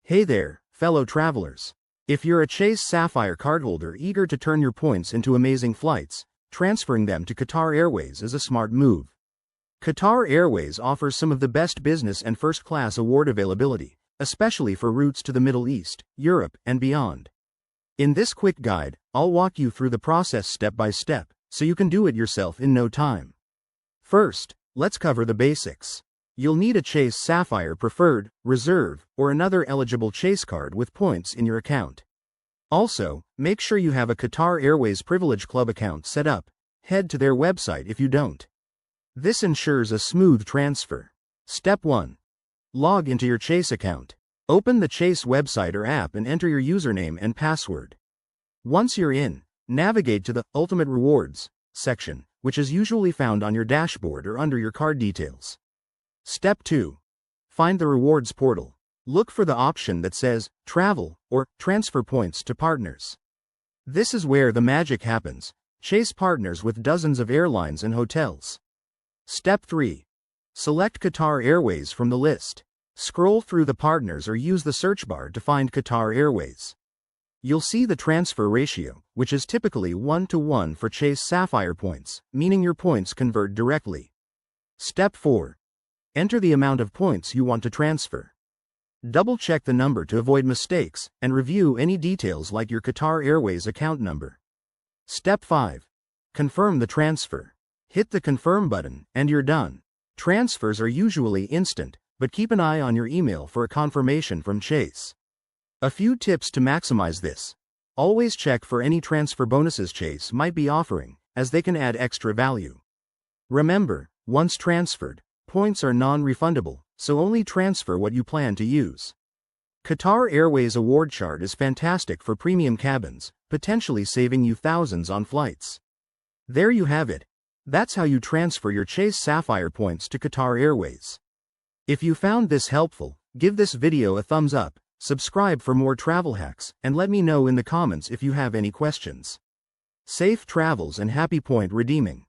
Hey there, fellow travelers. If you're a Chase Sapphire cardholder eager to turn your points into amazing flights, transferring them to Qatar Airways is a smart move. Qatar Airways offers some of the best business and first-class award availability, especially for routes to the Middle East, Europe, and beyond. In this quick guide, I'll walk you through the process step by step, so you can do it yourself in no time. First, let's cover the basics. You'll need a Chase Sapphire Preferred, Reserve, or another eligible Chase card with points in your account. Also, make sure you have a Qatar Airways Privilege Club account set up. Head to their website if you don't. This ensures a smooth transfer. Step 1. Log into your Chase account. Open the Chase website or app and enter your username and password. Once you're in, navigate to the Ultimate Rewards section, which is usually found on your dashboard or under your card details. Step 2. Find the rewards portal. Look for the option that says Travel or Transfer Points to Partners. This is where the magic happens. Chase partners with dozens of airlines and hotels. Step 3. Select Qatar Airways from the list. Scroll through the partners or use the search bar to find Qatar Airways. You'll see the transfer ratio, which is typically 1:1 for Chase Sapphire points, meaning your points convert directly. Step 4. Enter the amount of points you want to transfer. Double-check the number to avoid mistakes, and review any details like your Qatar Airways account number. Step 5. Confirm the transfer. Hit the Confirm button, and you're done. Transfers are usually instant, but keep an eye on your email for a confirmation from Chase. A few tips to maximize this. Always check for any transfer bonuses Chase might be offering, as they can add extra value. Remember, once transferred, points are non-refundable, so only transfer what you plan to use. Qatar Airways Award Chart is fantastic for premium cabins, potentially saving you thousands on flights. There you have it. That's how you transfer your Chase Sapphire points to Qatar Airways. If you found this helpful, give this video a thumbs up, subscribe for more travel hacks, and let me know in the comments if you have any questions. Safe travels and happy point redeeming.